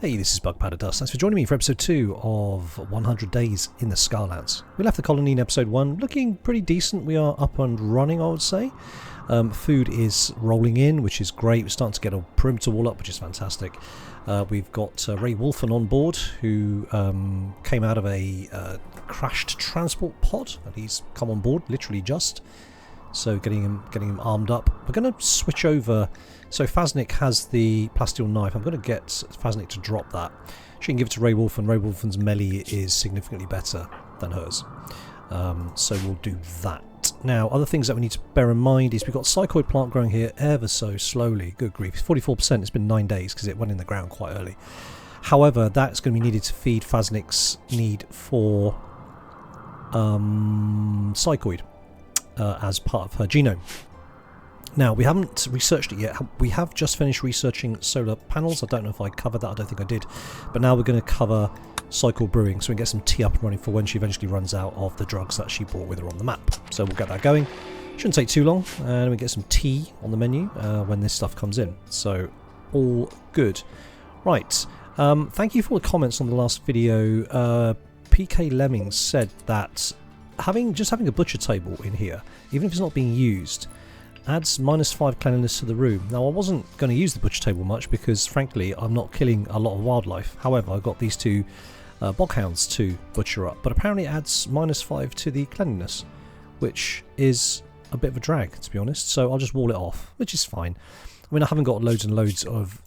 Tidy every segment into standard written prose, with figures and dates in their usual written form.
Hey, this is BugPowderDust. Thanks for joining me for episode 2 of 100 Days in the Scarlands. We left the colony in episode 1 looking pretty decent. We are up and running, I would say. Food is rolling in, which is great. We're starting to get a perimeter wall up, which is fantastic. We've got Ray Wolfen on board, who came out of a crashed transport pod, and he's come on board, literally just. So getting him armed up. We're going to switch over. So Faznik has the plasteel knife. I'm going to get Faznik to drop that. She can give it to Ray Wolfen. Ray Wolfen's melee is significantly better than hers. So we'll do that. Now, other things that we need to bear in mind is we've got psychoid plant growing here ever so slowly. Good grief. 44%. It's been 9 days because it went in the ground quite early. However, that's going to be needed to feed Faznik's need for psychoid as part of her genome. Now, we haven't researched it yet. We have just finished researching solar panels. I don't know if I covered that. I don't think I did. But now we're going to cover cycle brewing so we can get some tea up and running for when she eventually runs out of the drugs that she brought with her on the map. So we'll get that going. Shouldn't take too long. And we get some tea on the menu when this stuff comes in. So all good. Right. Thank you for all the comments on the last video. PK Lemmings said that just having a butcher table in here, even if it's not being used, adds -5 cleanliness to the room. Now, I wasn't going to use the butcher table much because, frankly, I'm not killing a lot of wildlife. However, I've got these two boghounds to butcher up, but apparently it adds -5 to the cleanliness, which is a bit of a drag, to be honest. So I'll just wall it off, which is fine. I mean, I haven't got loads and loads of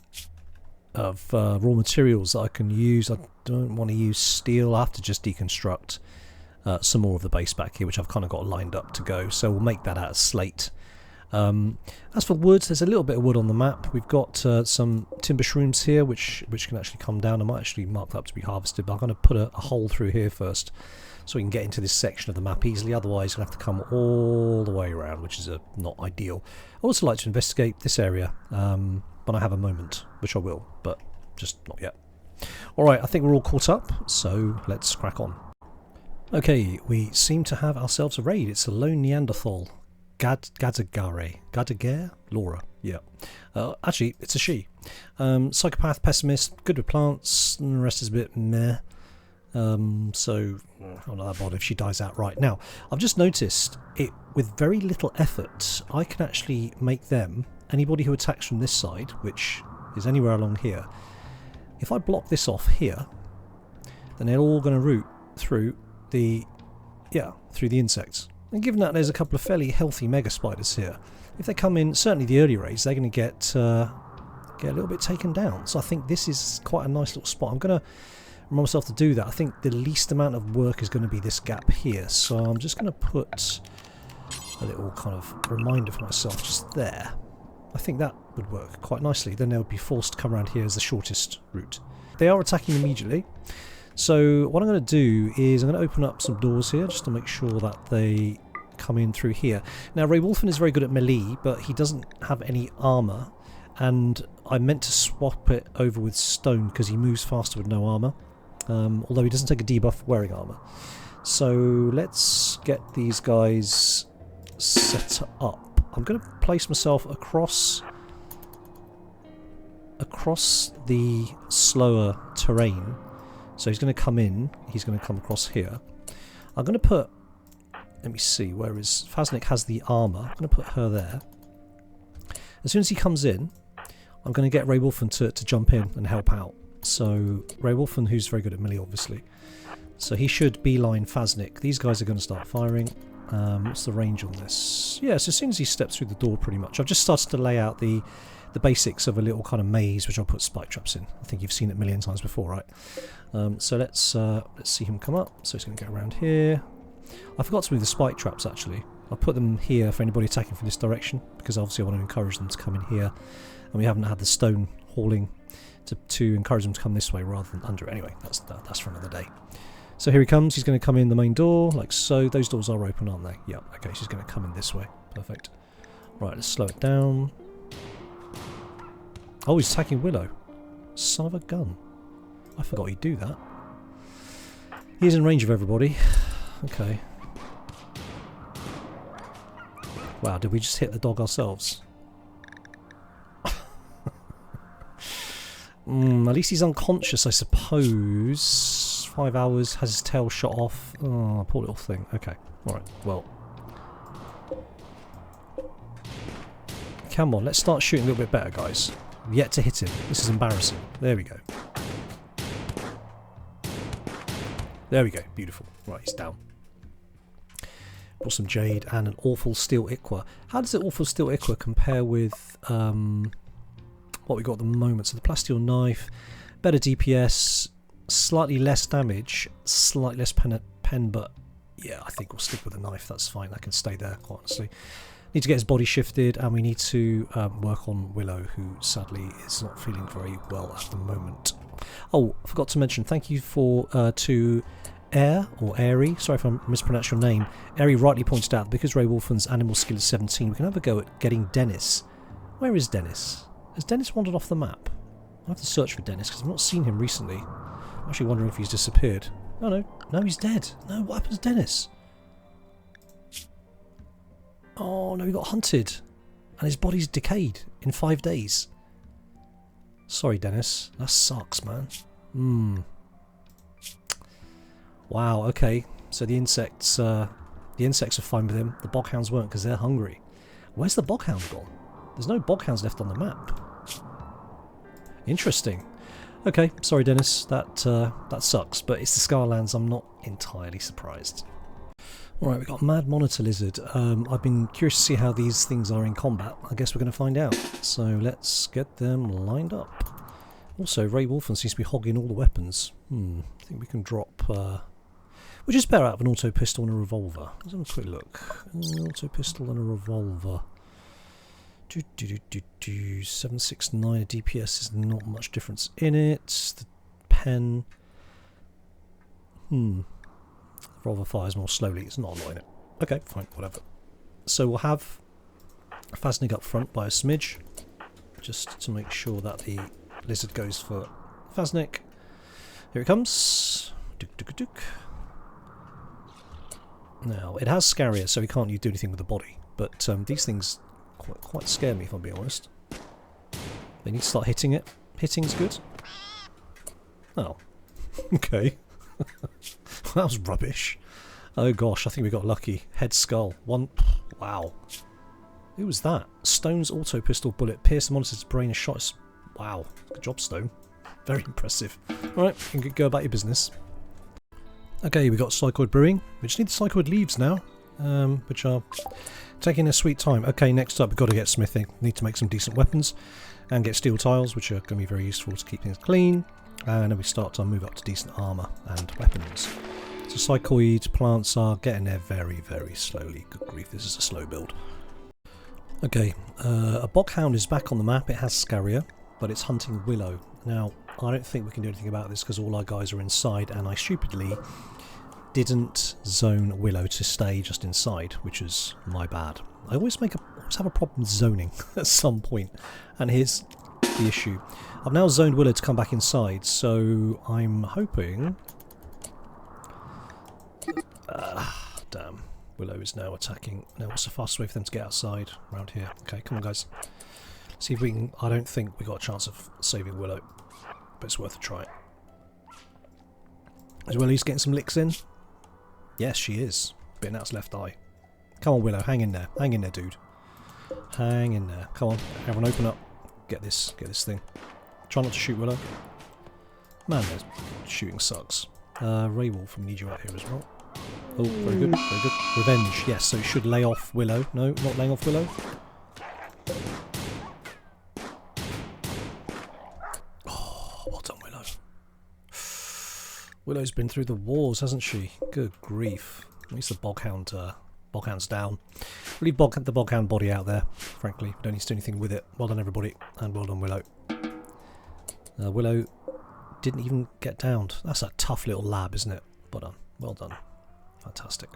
raw materials that I can use. I don't want to use steel. I have to just deconstruct some more of the base back here, which I've kind of got lined up to go. So we'll make that out of slate. As for woods, there's a little bit of wood on the map. We've got some timber shrooms here, which can actually come down. I might actually mark that up to be harvested, but I'm going to put a hole through here first so we can get into this section of the map easily. Otherwise, you're going to have to come all the way around, which is not ideal. I'd also like to investigate this area when I have a moment, which I will, but just not yet. Alright, I think we're all caught up, so let's crack on. Okay, we seem to have ourselves a raid. It's a lone Neanderthal. Gadagare? Laura, yeah. Actually, it's a she. Psychopath, pessimist, good with plants, and the rest is a bit meh. So, I'm not that bothered if she dies outright. Now, I've just noticed it with very little effort, I can actually make them, anybody who attacks from this side, which is anywhere along here, if I block this off here, then they're all going to root through the insects. And given that there's a couple of fairly healthy mega spiders here, if they come in, certainly the early raids, they're going to get a little bit taken down. So I think this is quite a nice little spot. I'm going to remind myself to do that. I think the least amount of work is going to be this gap here. So I'm just going to put a little kind of reminder for myself just there. I think that would work quite nicely. Then they would be forced to come around here as the shortest route. They are attacking immediately. So what I'm going to do is I'm going to open up some doors here just to make sure that they come in through here. Now, Ray Wolfen is very good at melee, but he doesn't have any armour, and I meant to swap it over with stone because he moves faster with no armour, although he doesn't take a debuff for wearing armour. So let's get these guys set up. I'm going to place myself across the slower terrain. So he's going to come in, he's going to come across here. I'm going to put, let me see, where is, Faznik has the armour. I'm going to put her there. As soon as he comes in, I'm going to get Ray Wolfen to jump in and help out. So Ray Wolfen, who's very good at melee, obviously. So he should beeline Faznik. These guys are going to start firing. What's the range on this? Yeah, so as soon as he steps through the door, pretty much. I've just started to lay out the basics of a little kind of maze, which I'll put spike traps in. I think you've seen it a million times before, right? So let's see him come up. So he's going to go around here. I forgot to move the spike traps, actually. I'll put them here for anybody attacking from this direction, because obviously I want to encourage them to come in here. And we haven't had the stone hauling to encourage them to come this way rather than under. Anyway, that's for another day. So here he comes. He's going to come in the main door, like so. Those doors are open, aren't they? Yeah, okay, so he's going to come in this way. Perfect. Right, let's slow it down. Oh, he's attacking Willow. Son of a gun. I forgot he'd do that. He's in range of everybody. Okay. Wow, did we just hit the dog ourselves? At least he's unconscious, I suppose. 5 hours, has his tail shot off. Oh, poor little thing. Okay, alright, well. Come on, let's start shooting a little bit better, guys. Yet to hit him. This is embarrassing. There we go. There we go, beautiful. Right, he's down. Brought some jade and an awful steel ichor. How does the awful steel ichor compare with what we got at the moment? So the plasteel knife, better DPS, slightly less damage, slightly less pen, but yeah, I think we'll stick with the knife. That's fine. That can stay there, quite honestly. Need to get his body shifted, and we need to work on Willow, who sadly is not feeling very well at the moment. Oh, I forgot to mention, thank you to Air, or Airy, sorry if I mispronounced your name. Airy rightly pointed out that because Ray Wolfen's animal skill is 17, we can have a go at getting Dennis. Where is Dennis? Has Dennis wandered off the map? I have to search for Dennis because I've not seen him recently. I'm actually wondering if he's disappeared. No, he's dead. No, what happened to Dennis? Oh no, he got hunted. And his body's decayed in 5 days. Sorry, Dennis. That sucks, man. Wow, okay. So the insects are fine with him. The boghounds weren't because they're hungry. Where's the boghound gone? There's no boghounds left on the map. Interesting. Okay, sorry Dennis, that sucks, but it's the Scarlands, I'm not entirely surprised. Alright, we've got Mad Monitor Lizard. I've been curious to see how these things are in combat. I guess we're going to find out. So let's get them lined up. Also, Ray Wolfen seems to be hogging all the weapons. I think we can drop... which is better out of an auto pistol and a revolver. Let's have a quick look. Auto pistol and a revolver. 769 DPS is not much difference in it. The pen. Revolver fires more slowly. It's not a lot in it. Okay, fine, whatever. So we'll have Phasnig up front by a smidge, just to make sure that the lizard goes for Phasnig. Here it comes. Now, it has Scarrier, so we can't do anything with the body, but these things quite scare me, if I'm being honest. They need to start hitting it. Hitting's good. Oh. Okay. That was rubbish. Oh gosh, I think we got lucky. Head skull. One. Wow. Who was that? Stone's auto pistol bullet pierced the monster's brain and shot us. Wow. Good job, Stone. Very impressive. Alright, you can go about your business. Okay, we got Psychoid Brewing. We just need the Psychoid leaves now, which are taking a sweet time. Okay, next up we've got to get smithing. Need to make some decent weapons and get steel tiles, which are going to be very useful to keep things clean. And then we start to move up to decent armour and weapons. So Psychoid plants are getting there very, very slowly. Good grief, this is a slow build. Okay, a boghound is back on the map. It has Scarrier, but it's hunting Willow. Now, I don't think we can do anything about this because all our guys are inside, and I stupidly didn't zone Willow to stay just inside, which is my bad. I always have a problem with zoning at some point, and here's the issue. I've now zoned Willow to come back inside, so I'm hoping... damn. Willow is now attacking. Now, what's the fastest way for them to get outside around here? Okay, come on, guys. See if we can... I don't think we got a chance of saving Willow, but it's worth a try. Is Willow's getting some licks in? Yes, she is. Bitten out his left eye. Come on, Willow, hang in there. Hang in there, dude. Hang in there. Come on, everyone open up. Get this thing. Try not to shoot Willow. Man, shooting sucks. Ray Wolf, we need you out here as well. Oh, very good, very good. Revenge, yes, so it should lay off Willow. No, not laying off Willow. Oh, well done, Willow. Willow's been through the wars, hasn't she? Good grief. At least the boghound's down. Leave the boghound body out there, frankly. We don't need to do anything with it. Well done, everybody, and well done, Willow. Willow didn't even get downed. That's a tough little lab, isn't it? Well done. Well done. Fantastic.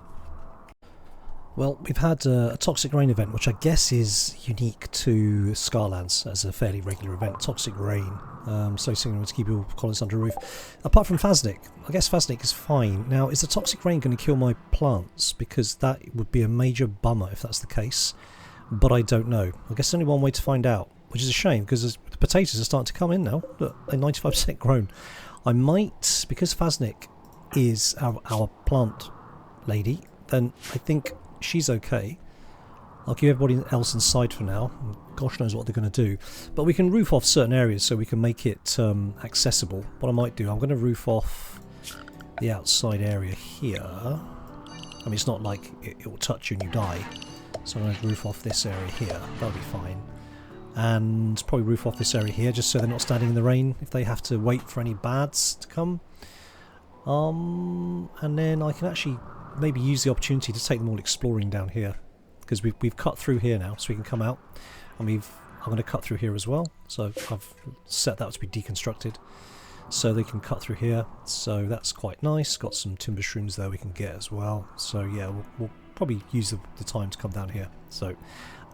Well, we've had a Toxic Rain event, which I guess is unique to Scarlands as a fairly regular event. Toxic Rain. So similar to keep your colonists under a roof. Apart from Phasnig. I guess Phasnig is fine. Now, is the Toxic Rain going to kill my plants? Because that would be a major bummer if that's the case. But I don't know. I guess there's only one way to find out. Which is a shame, because the the potatoes are starting to come in now. Look, they're 95% grown. I might, because Faznik is our plant lady, then I think she's okay. I'll give everybody else inside for now. Gosh knows what they're going to do. But we can roof off certain areas so we can make it accessible. What I might do, I'm going to roof off the outside area here. I mean, it's not like it will touch you and you die. So I'm going to roof off this area here. That'll be fine. And probably roof off this area here just so they're not standing in the rain if they have to wait for any bads to come. And then I can actually maybe use the opportunity to take them all exploring down here. Because we've cut through here now, so we can come out, and I'm going to cut through here as well. So I've set that to be deconstructed, so they can cut through here. So that's quite nice. Got some timber shrooms there we can get as well. So yeah, we'll probably use the time to come down here. So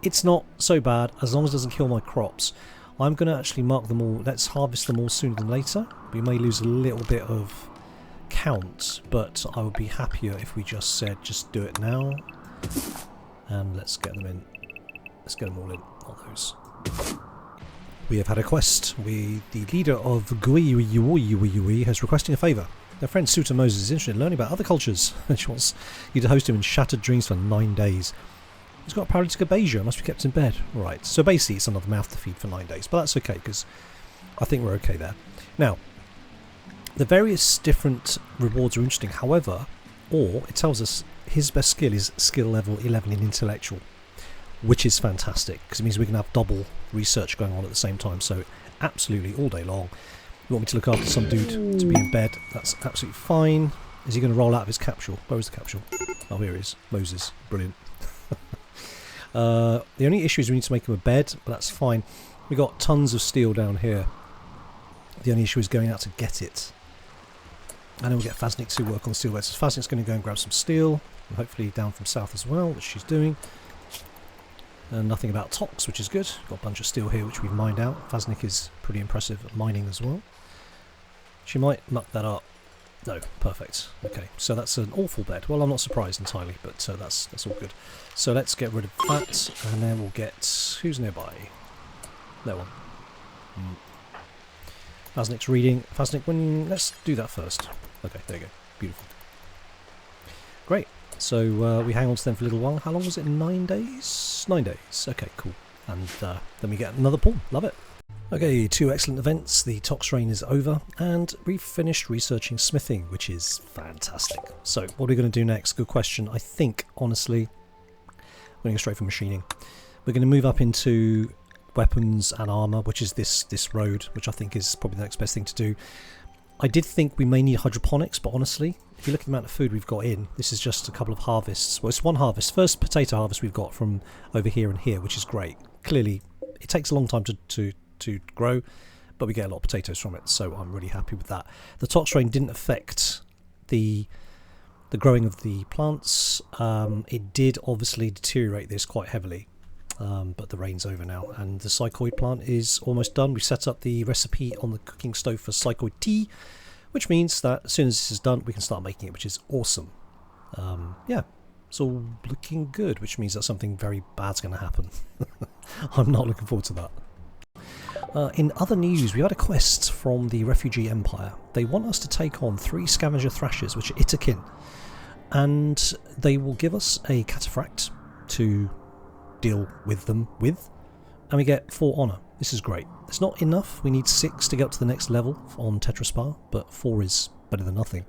it's not so bad as long as it doesn't kill my crops. I'm going to actually mark them all. Let's harvest them all sooner than later. We may lose a little bit of count, but I would be happier if we just said just do it now. And let's get them in. Let's get them all in. All those. We have had a quest. The leader of Gui has requesting a favour. Their friend Suta Moses is interested in learning about other cultures. She wants you to host him in Shattered Dreams for 9 days. He's got a paralytic abasia. Must be kept in bed. Right. So basically, it's another mouth to feed for 9 days. But that's okay because I think we're okay there. Now, the various different rewards are interesting. However, it tells us his best skill is skill level 11 in intellectual, which is fantastic because it means we can have double research going on at the same time. So absolutely all day long. You want me to look after some dude to be in bed? That's absolutely fine. Is he going to roll out of his capsule? Where is the capsule? Oh, here he is. Moses. Brilliant. The only issue is we need to make him a bed, but that's fine. We got tons of steel down here. The only issue is going out to get it. And then we'll get Faznik to work on steel beds. So Faznik's going to go and grab some steel, and hopefully down from south as well, which she's doing. And nothing about tox, which is good. Got a bunch of steel here, which we've mined out. Faznik is pretty impressive at mining as well. She might muck that up. No, perfect. Okay, so that's an awful bed. Well, I'm not surprised entirely, but that's all good. So let's get rid of that, and then we'll get... Who's nearby? No one. Faznik's reading. Faznik, let's do that first. Okay, there you go. Beautiful. Great. So we hang on to them for a little while. How long was it? 9 days? 9 days. Okay, cool. And then we get another pull. Love it. Okay, 2 excellent events. The tox rain is over, and we've finished researching smithing, which is fantastic. So what are we going to do next? Good question. I think, honestly, we're going to go straight for machining. We're going to move up into weapons and armour, which is this road, which I think is probably the next best thing to do. I did think we may need hydroponics, but honestly, if you look at the amount of food we've got in, this is just a couple of harvests. Well, it's one harvest. First potato harvest we've got from over here and here, which is great. Clearly, it takes a long time to grow, but we get a lot of potatoes from it, so I'm really happy with that. The tox rain didn't affect the growing of the plants. It did obviously deteriorate this quite heavily. But the rain's over now, and the psychoid plant is almost done. We set up the recipe on the cooking stove for psychoid tea, which means that as soon as this is done, we can start making it, which is awesome. Yeah, it's all looking good, which means that something very bad's going to happen. I'm not looking forward to that. In other news, we had a quest from the Refugee Empire. They want us to take on 3 scavenger thrashers, which are Itakin, and they will give us a cataphract to deal with them with, and we get 4 honour. This is great. It's not enough. We need 6 to get up to the next level on Tetraspar, but 4 is better than nothing,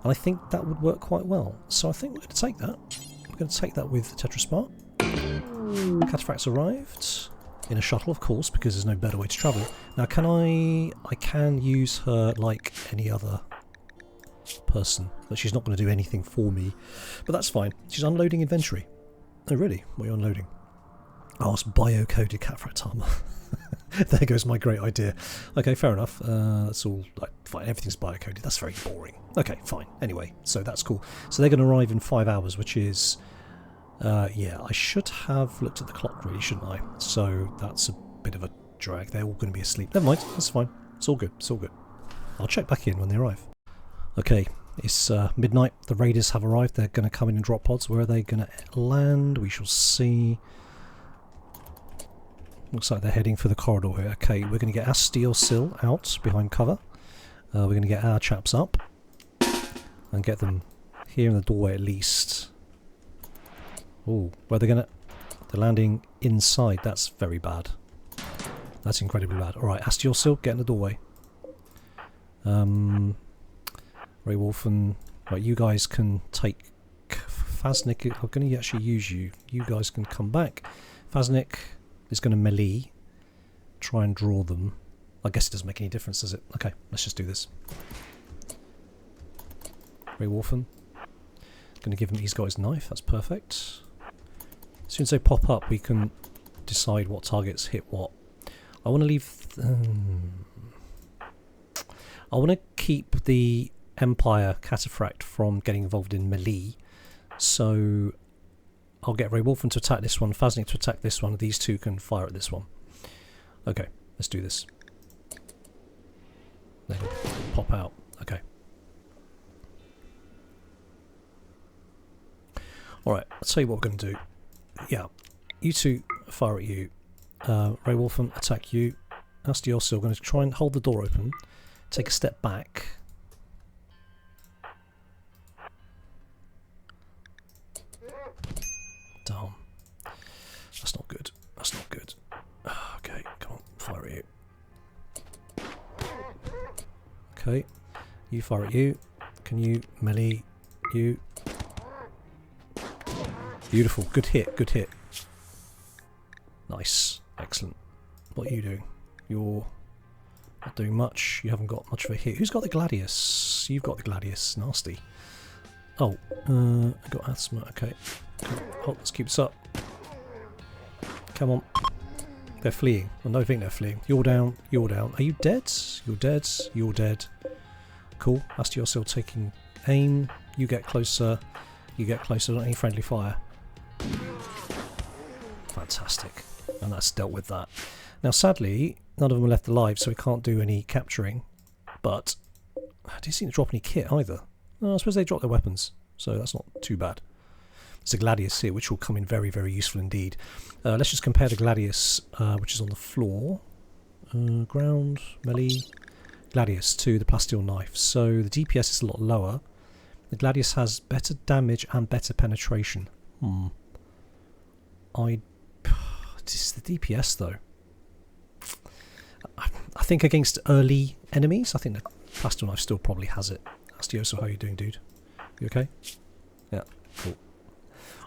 and I think that would work quite well. So I think we're going to take that. We're going to take that with Tetraspar. Cataphract's arrived in a shuttle, of course, because there's no better way to travel. Now, I can use her like any other person, but she's not going to do anything for me, but that's fine. She's unloading inventory. Oh really? What are you unloading? Oh, it's bio-coded cataphract armour. There goes my great idea. Okay, fair enough. That's all, like, fine. Everything's bio-coded. That's very boring. Okay, fine. Anyway, so that's cool. So they're going to arrive in 5 hours, which is... yeah, I should have looked at the clock, really, shouldn't I? So that's a bit of a drag. They're all going to be asleep. Never mind. That's fine. It's all good. It's all good. I'll check back in when they arrive. Okay, it's midnight. The raiders have arrived. They're going to come in and drop pods. Where are they going to land? We shall see. Looks like they're heading for the corridor here. Okay, we're going to get our steel sill out behind cover. We're going to get our chaps up and get them here in the doorway at least. Oh, where they're landing inside. That's very bad. That's incredibly bad. Alright, Astiel Sill, get in the doorway. Ray Wolf and... Right, you guys can take... Faznik, I'm going to actually use you. You guys can come back. Faznik is going to melee. Try and draw them. I guess it doesn't make any difference, does it? Okay, let's just do this. Ray Wolfen. Going to give him... He's got his knife, that's perfect. As soon as they pop up, we can decide what targets hit what. I want to leave... I want to keep the Empire Cataphract from getting involved in melee. So I'll get Ray Wolfen to attack this one, Faznik to attack this one. These two can fire at this one. Okay, let's do this. Then pop out. Okay. Alright, I'll tell you what we're going to do. Yeah, you two fire at you. Ray Wolfen, attack you. Astios, we're going to try and hold the door open. Take a step back. Damn. That's not good. That's not good. Okay, come on, fire at you. Okay, you fire at you. Can you melee you? Beautiful. Good hit. Good hit. Nice. Excellent. What are you doing? You're not doing much. You haven't got much of a hit. Who's got the Gladius? You've got the Gladius. Nasty. Oh, I got asthma. Okay. Oh, let's keep this up. Come on. They're fleeing. I don't think they're fleeing. You're down. You're down. Are you dead? You're dead. You're dead. Cool. Astios taking aim. You get closer. You get closer. Not any friendly fire. Fantastic. And that's dealt with that. Now sadly, none of them are left alive, so we can't do any capturing. But I didn't seem to drop any kit either. Oh, I suppose they dropped their weapons, so that's not too bad. There's a Gladius here, which will come in very, very useful indeed. Let's just compare the Gladius, which is on the floor. Ground, melee, Gladius to the plasteel knife. So the DPS is a lot lower. The Gladius has better damage and better penetration. It's the DPS though. I think against early enemies, I think the plasteel knife still probably has it. Astioso, how are you doing, dude? You okay? Yeah, cool.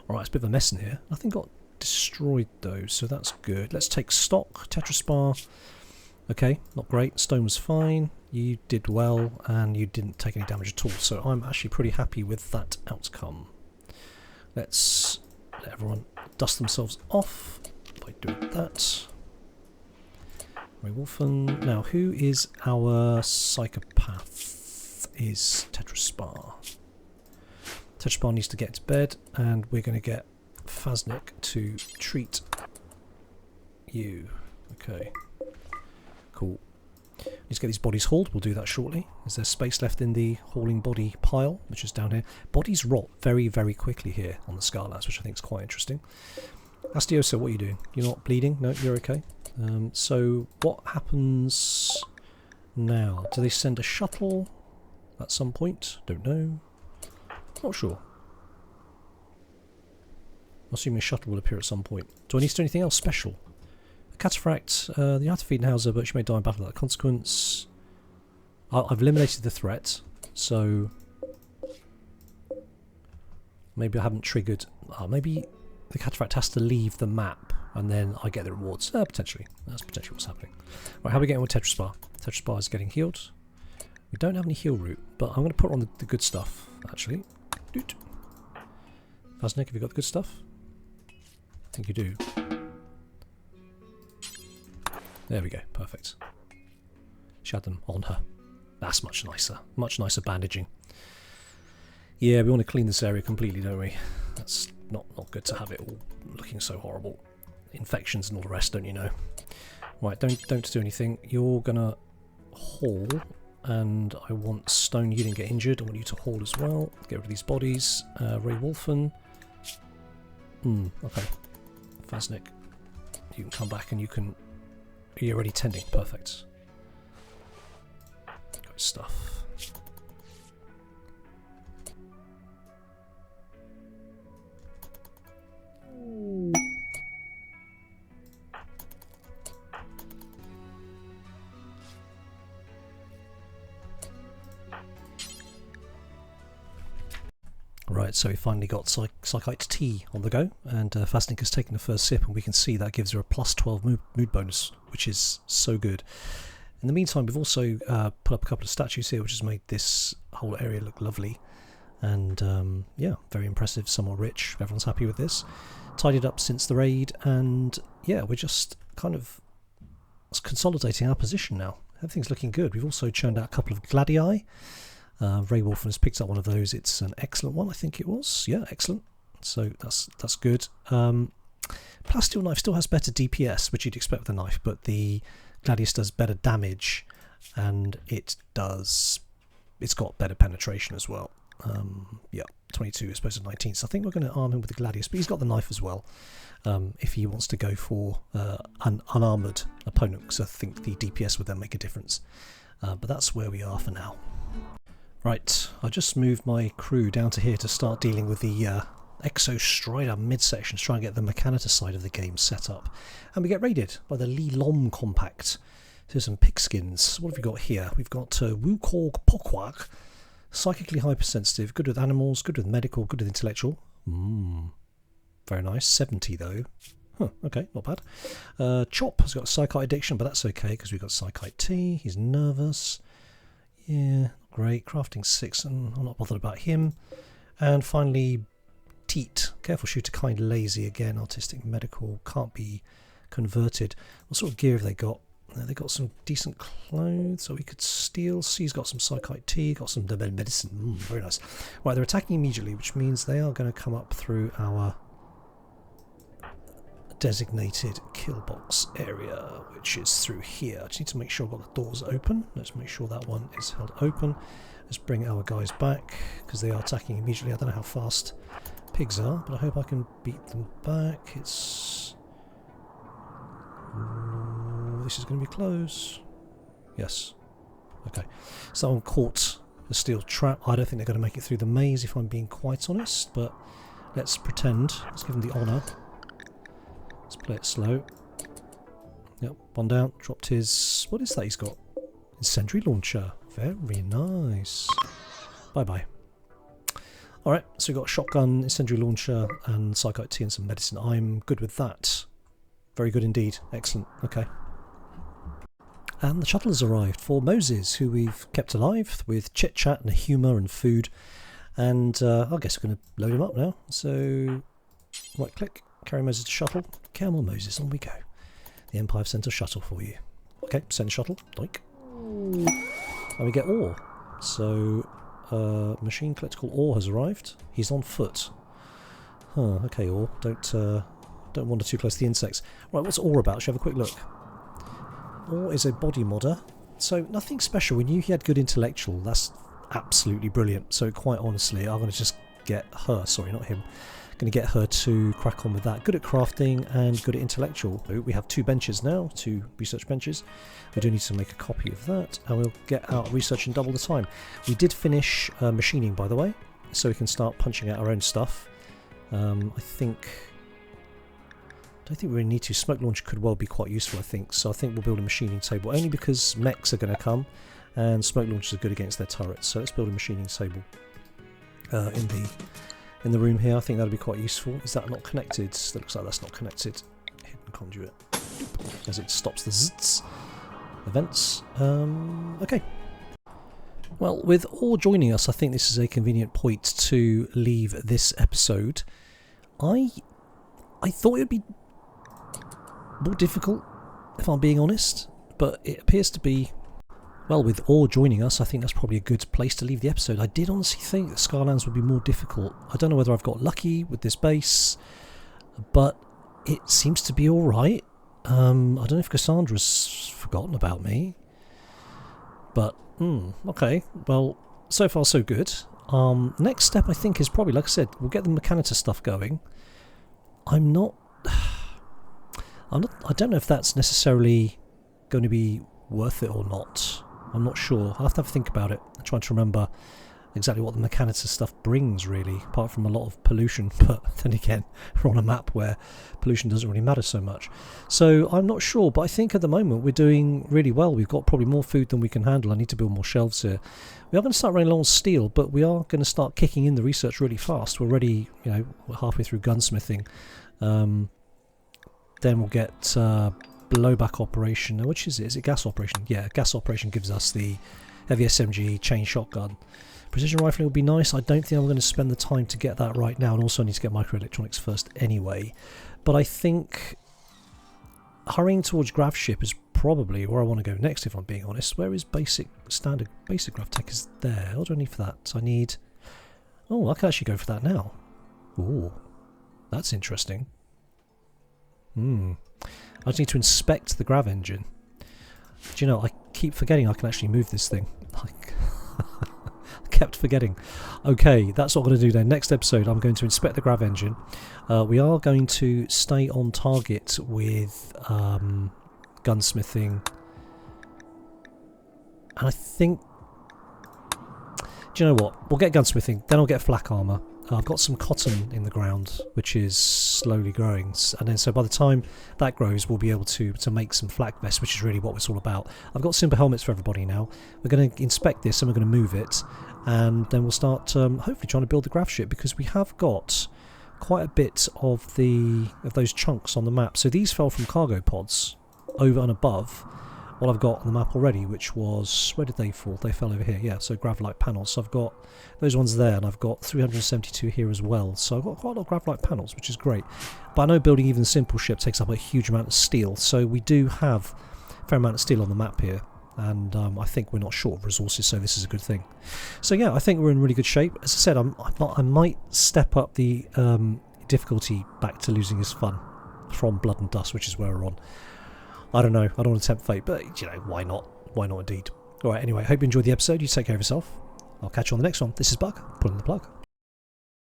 Alright, it's a bit of a mess in here. Nothing got destroyed though, so that's good. Let's take stock. Tetraspar. Okay, not great. Stone was fine. You did well, and you didn't take any damage at all, so I'm actually pretty happy with that outcome. Let's let everyone dust themselves off by doing that. Ray Wolfen. Now, who is our psychopath? Is Tetraspar. Tetraspar needs to get to bed, and we're going to get Faznik to treat you. Okay. Cool. Need to get these bodies hauled. We'll do that shortly. Is there space left in the hauling body pile, which is down here? Bodies rot very, very quickly here on the Scarlands, which I think is quite interesting. Astioso, what are you doing? You're not bleeding? No, you're okay. So what happens now? Do they send a shuttle at some point? Don't know. Not sure. I'm assuming a shuttle will appear at some point. Do I need to do anything else special? The Cataphract, the Artefedenhauser, but she may die in battle without consequence. I've eliminated the threat, so maybe I haven't triggered. Maybe the Cataphract has to leave the map and then I get the rewards. Potentially. That's potentially what's happening. Right, how are we getting with Tetraspar? Tetraspar is getting healed. We don't have any heal root, but I'm going to put her on the good stuff, actually. Doot. Faznik, have you got the good stuff? I think you do. There we go, perfect. She had them on her. That's much nicer. Much nicer bandaging. Yeah, we want to clean this area completely, don't we? That's not good to have it all looking so horrible. Infections and all the rest, don't you know? Right, don't do anything. You're gonna haul, and I want Stone. You didn't get injured. I want you to haul as well. Get rid of these bodies. Ray Wolfen. Okay. Faznik. you can come back and you're already tending. Perfect. Good stuff. Right, so we finally got Psychite Tea on the go, and Fastink taken the first sip, and we can see that gives her a plus 12 mood bonus, which is so good. In the meantime, we've also put up a couple of statues here, which has made this whole area look lovely. And yeah, very impressive, somewhat rich. Everyone's happy with this. Tidied up since the raid, and yeah, we're just kind of consolidating our position now. Everything's looking good. We've also churned out a couple of Gladii. Ray Wolfen has picked up one of those. It's an excellent one, I think it was. Yeah, excellent. So that's good. Plasteel Knife still has better DPS, which you'd expect with a knife, but the Gladius does better damage, and it's got better penetration as well. Yeah, 22 as opposed to 19. So I think we're going to arm him with the Gladius, but he's got the knife as well. If he wants to go for an unarmoured opponent, because I think the DPS would then make a difference. But that's where we are for now. Right, I just moved my crew down to here to start dealing with the Exo Strider midsection, to try and get the Mechanitor side of the game set up. And we get raided by the Li Lom Compact. Here's some pigskins. What have we got here? We've got Wukorg Pokwak, psychically hypersensitive, good with animals, good with medical, good with intellectual. Very nice. 70 though. Huh, okay, not bad. Chop has got Psychite addiction, but that's okay because we've got Psychite Tea. He's nervous. Yeah, great. Crafting 6, and I'm not bothered about him. And finally, Teat. Careful shooter, kind, lazy again. Artistic, medical, can't be converted. What sort of gear have they got? They got some decent clothes, so we could steal. C's got some Psychite Tea, got some medicine. Very nice. Right, they're attacking immediately, which means they are going to come up through our designated kill box area, which is through here. I just need to make sure I've got the doors open. Let's make sure that one is held open. Let's bring our guys back, because they are attacking immediately. I don't know how fast pigs are, but I hope I can beat them back. It's... Ooh, this is going to be close. Yes. Okay. Someone caught the steel trap. I don't think they're going to make it through the maze, if I'm being quite honest, but let's pretend. Let's give them the honour. Let's play it slow. Yep, one down. Dropped his... What is that he's got? Incendiary launcher. Very nice. Bye-bye. Alright, so we've got shotgun, incendiary launcher, and Psychite Tea and some medicine. I'm good with that. Very good indeed. Excellent. Okay. And the shuttle has arrived for Moses, who we've kept alive with chit-chat and humour and food. And I guess we're going to load him up now. So, right-click. Carry Moses to shuttle. Camel Moses, on we go. The Empire have sent a shuttle for you. Okay, send shuttle. Doink. And we get ore. So, machine collectible ore has arrived. He's on foot. Huh, okay, ore. Don't wander too close to the insects. Right, what's ore about? Shall we have a quick look? Ore is a body modder. So, nothing special. We knew he had good intellectual. That's absolutely brilliant. So, quite honestly, I'm going to just get her. Sorry, not him. Going to get her to crack on with that. Good at crafting and good at intellectual. We have 2 benches now, 2 research benches. We do need to make a copy of that, and we'll get out research in double the time. We did finish machining, by the way, so we can start punching out our own stuff. I don't think we really need to. Smoke launcher could well be quite useful, I think. So I think we'll build a machining table, only because mechs are going to come, and smoke launchers are good against their turrets. So let's build a machining table in the room here. I think that'll be quite useful. Is that not connected? That looks like that's not connected. Hidden conduit. As it stops the zzz events. Okay. Well, with all joining us, I think this is a convenient point to leave this episode. I thought it would be more difficult, if I'm being honest, but it appears to be... Well, with Orr joining us, I think that's probably a good place to leave the episode. I did honestly think that Scarlands would be more difficult. I don't know whether I've got lucky with this base, but it seems to be alright. I don't know if Cassandra's forgotten about me. But, okay. Well, so far so good. Next step, I think, is probably, like I said, we'll get the Mechanitor stuff going. I'm not I don't know if that's necessarily going to be worth it or not. I'm not sure. I'll have to think about it. I'm trying to remember exactly what the mechanics of stuff brings, really, apart from a lot of pollution. But then again, we're on a map where pollution doesn't really matter so much. So I'm not sure, but I think at the moment we're doing really well. We've got probably more food than we can handle. I need to build more shelves here. We are going to start running low on steel, but we are going to start kicking in the research really fast. We're already, we're halfway through gunsmithing. Then we'll get blowback operation. Which is it? Is it gas operation? Yeah, gas operation gives us the heavy SMG chain shotgun. Precision rifling would be nice. I don't think I'm going to spend the time to get that right now, and also I need to get microelectronics first anyway. But I think hurrying towards grav ship is probably where I want to go next, if I'm being honest. Where is standard basic grav tech is there? What do I need for that? I need... Oh, I can actually go for that now. Ooh, that's interesting. I just need to inspect the grav engine. Do you know, I keep forgetting I can actually move this thing. Kept forgetting. Okay, that's what I'm going to do then. Next episode, I'm going to inspect the grav engine. We are going to stay on target with gunsmithing. And I think... Do you know what? We'll get gunsmithing, then I'll get flak armour. I've got some cotton in the ground, which is slowly growing, and then so by the time that grows, we'll be able to make some flak vests, which is really what it's all about. I've got simple helmets for everybody now. We're going to inspect this and we're going to move it, and then we'll start hopefully trying to build the grav ship, because we have got quite a bit of those chunks on the map. So these fell from cargo pods over and above what I've got on the map already, which was, where did they fall? They fell over here, yeah, so grav-light panels. So I've got those ones there, and I've got 372 here as well. So I've got quite a lot of grav-light panels, which is great. But I know building even a simple ship takes up a huge amount of steel, so we do have a fair amount of steel on the map here. And I think we're not short of resources, so this is a good thing. So yeah, I think we're in really good shape. As I said, I might step up the difficulty back to losing is fun from Blood and Dust, which is where we're on. I don't know, I don't want to tempt fate, but why not? Why not indeed? Alright, anyway, hope you enjoyed the episode. You take care of yourself. I'll catch you on the next one. This is Bug, pulling the plug.